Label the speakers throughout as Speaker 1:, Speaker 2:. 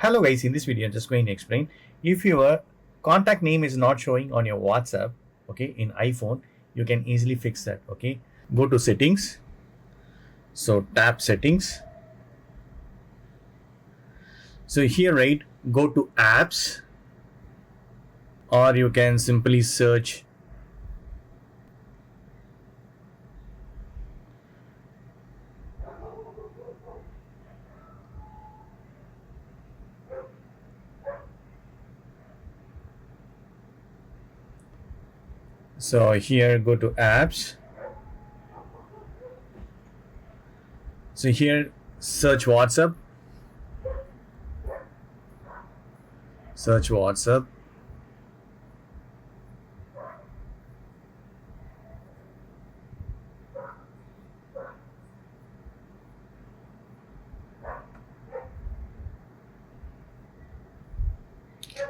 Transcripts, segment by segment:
Speaker 1: Hello guys, in this video I'm just going to explain if your contact name is not showing on your WhatsApp, okay, in iPhone, you can easily fix that. Okay, go to settings, so tap settings, so here, right, go to apps, or you can simply search so here go to apps, so here search WhatsApp,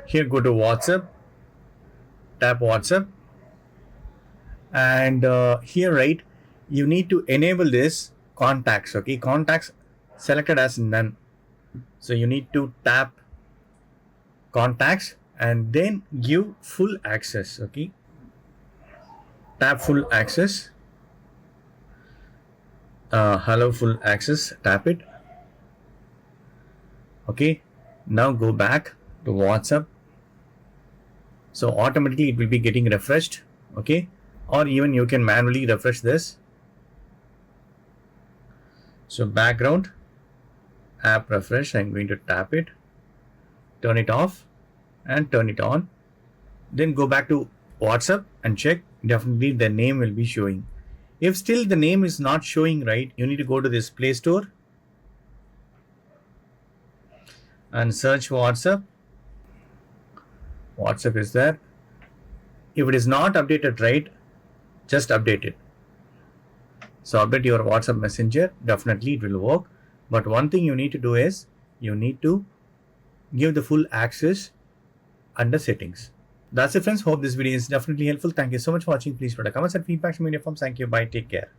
Speaker 1: here go to WhatsApp, tap WhatsApp, and here, right, you need to enable this contacts. Okay, contacts selected as none, so you need to tap contacts and then give full access. Okay, tap full access, hello full access, tap it. Okay, now go back to WhatsApp, so automatically it will be getting refreshed. Okay, or even you can manually refresh this. So background app refresh, I'm going to tap it, turn it off and turn it on, then go back to WhatsApp and check. Definitely the name will be showing. If still the name is not showing, right, you need to go to this Play Store and search WhatsApp. WhatsApp is there. If it is not updated, right, just update it. So update your WhatsApp Messenger, definitely it will work. But one thing you need to do is you need to give the full access under settings. That's it, friends. Hope this video is definitely helpful. Thank you so much for watching. Please put a comments and feedback to me in your form. Thank you. Bye. Take care.